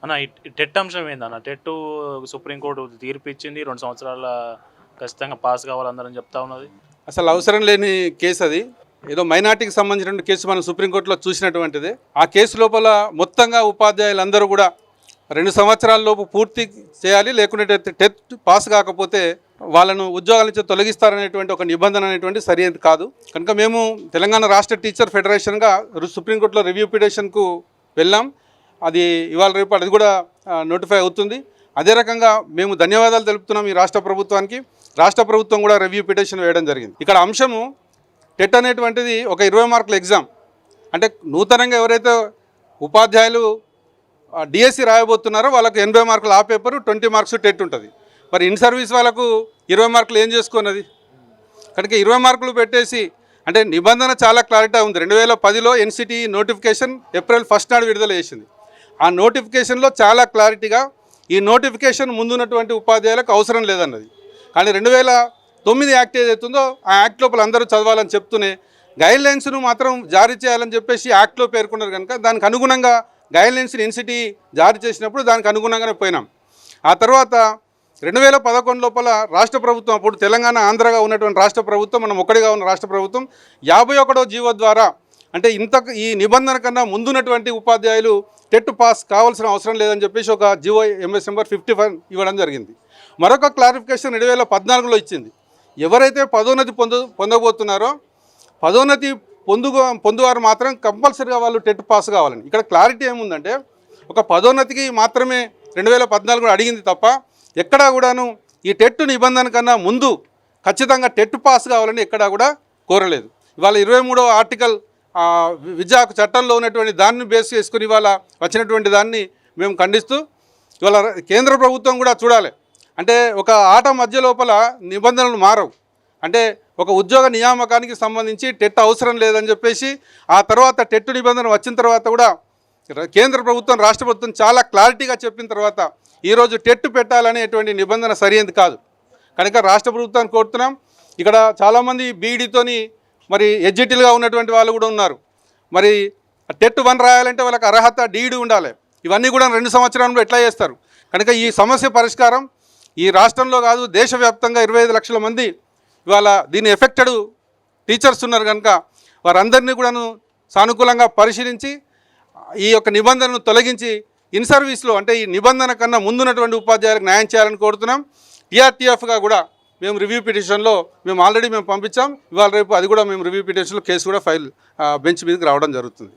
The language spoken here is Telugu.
అన్న ఈ టెట్ అంశం ఏందన్న? టెట్ సుప్రీంకోర్టు తీర్పు ఇచ్చింది, 2 సంవత్సరాల ఖచ్చితంగా పాస్ కావాలందరని చెప్తా ఉన్నది. అసలు అవసరం లేని కేసు అది. ఏదో మైనార్టీకి సంబంధించిన కేసు మనం సుప్రీంకోర్టులో చూసినటువంటిది. ఆ కేసు లోపల మొత్తంగా ఉపాధ్యాయులందరూ కూడా 2 సంవత్సరాల లోపు పూర్తి చేయాలి, లేకుంటే టెట్ పాస్ కాకపోతే వాళ్ళను ఉద్యోగాల నుంచి తొలగిస్తారనేటువంటి ఒక నిబంధన అనేటువంటి సరైనది కాదు. కనుక మేము తెలంగాణ రాష్ట్ర టీచర్ ఫెడరేషన్గా సుప్రీంకోర్టులో రివ్యూ పిటిషన్కు వెళ్ళాం. అది ఇవాళ రేపు అది కూడా నోటిఫై అవుతుంది. అదే రకంగా మేము ధన్యవాదాలు తెలుపుతున్నాం ఈ రాష్ట్ర ప్రభుత్వానికి. రాష్ట్ర ప్రభుత్వం కూడా రివ్యూ పిటిషన్ వేయడం జరిగింది. ఇక్కడ అంశము టెట్ అనేటువంటిది ఒక 20 మార్కుల ఎగ్జామ్. అంటే నూతనంగా ఎవరైతే ఉపాధ్యాయులు డిఎస్సి రాయబోతున్నారో వాళ్ళకు 80 మార్కులు ఆ పేపరు, 20 మార్క్స్ టెట్ ఉంటుంది. మరి ఇన్ సర్వీస్ వాళ్ళకు 20 మార్కులు ఏం చేసుకున్నది? కనుక 20 మార్కులు పెట్టేసి అంటే నిబంధన చాలా క్లారిటీ ఉంది. 2010లో ఎన్సిటి నోటిఫికేషన్ ఏప్రిల్ 1 నాడు విడుదల చేసింది. ఆ నోటిఫికేషన్లో చాలా క్లారిటీగా ఈ నోటిఫికేషన్ ముందున్నటువంటి ఉపాధ్యాయులకు అవసరం లేదన్నది. కానీ 2009 యాక్ట్ ఏదైతుందో ఆ యాక్ట్ లోపల అందరూ చదవాలని చెప్తూనే గైడ్లైన్స్ను మాత్రం జారీ చేయాలని చెప్పేసి యాక్ట్లో పేర్కొన్నారు. కనుక దానికి అనుగుణంగా గైడ్లైన్స్ని ఎన్సిటి జారీ చేసినప్పుడు దానికి అనుగుణంగానే పోయినాం. ఆ తర్వాత 2011 లోపల రాష్ట్ర ప్రభుత్వం, అప్పుడు తెలంగాణ ఆంధ్రగా ఉన్నటువంటి రాష్ట్ర ప్రభుత్వం, మనం ఒక్కడిగా ఉన్న రాష్ట్ర ప్రభుత్వం 51వ జీవో ద్వారా అంటే ఈ నిబంధన కన్నా ముందున్నటువంటి ఉపాధ్యాయులు టెట్ పాస్ కావాల్సిన అవసరం లేదని చెప్పేసి ఒక జీవో ఎంఎస్ నెంబర్ 55 ఇవ్వడం జరిగింది. మరొక క్లారిఫికేషన్ 2014లో ఇచ్చింది. ఎవరైతే పదోన్నతి పొందబోతున్నారో పదోన్నతి పొందువారు మాత్రం కంపల్సరీగా వాళ్ళు టెట్ పాస్ కావాలని. ఇక్కడ క్లారిటీ ఏముందంటే ఒక పదోన్నతికి మాత్రమే 2014 అడిగింది తప్ప ఎక్కడా కూడాను ఈ టెట్ నిబంధన కన్నా ముందు ఖచ్చితంగా టెట్ పాస్ కావాలని ఎక్కడా కూడా కోరలేదు. ఇవాళ 23వ ఆర్టికల్ విద్యా చట్టంలో ఉన్నటువంటి దాన్ని బేస్ చేసుకుని ఇవాళ వచ్చినటువంటి దాన్ని మేము ఖండిస్తూ ఇవాళ కేంద్ర ప్రభుత్వం కూడా చూడాలి. అంటే ఒక ఆట మధ్య లోపల నిబంధనలు మారవు. అంటే ఒక ఉద్యోగ నియామకానికి సంబంధించి టెట్ అవసరం లేదని చెప్పేసి ఆ తర్వాత టెట్ నిబంధన వచ్చిన తర్వాత కూడా కేంద్ర ప్రభుత్వం, రాష్ట్ర ప్రభుత్వం చాలా క్లారిటీగా చెప్పిన తర్వాత ఈరోజు టెట్ పెట్టాలనేటువంటి నిబంధన సరైనది కాదు. కనుక రాష్ట్ర ప్రభుత్వాన్ని కోరుతున్నాం. ఇక్కడ చాలామంది బీఈడీతోని మరి ఎడ్జిటీలుగా ఉన్నటువంటి వాళ్ళు కూడా ఉన్నారు. మరి టెట్ 1 రాయాలంటే వాళ్ళకి అర్హత డీఈడీ ఉండాలి. ఇవన్నీ కూడా 2 సంవత్సరాల్లో ఎట్లా చేస్తారు? కనుక ఈ సమస్య పరిష్కారం ఈ రాష్ట్రంలో కాదు, దేశవ్యాప్తంగా 25 లక్షల మంది ఇవాళ దీన్ని ఎఫెక్టెడ్ టీచర్స్ ఉన్నారు. కనుక వారందరినీ కూడాను సానుకూలంగా పరిశీలించి ఈ యొక్క నిబంధనను తొలగించి ఇన్ సర్వీస్లో అంటే ఈ నిబంధన కన్నా ముందున్నటువంటి ఉపాధ్యాయులకు న్యాయం చేయాలని కోరుతున్నాం. టీఆర్టీఎఫ్గా కూడా మేము రివ్యూ పిటిషన్లో ఆల్రెడీ పంపించాం. ఇవాళ రేపు అది కూడా మేము రివ్యూ పిటిషన్లో కేసు కూడా బెంచ్ మీదకి రావడం జరుగుతుంది.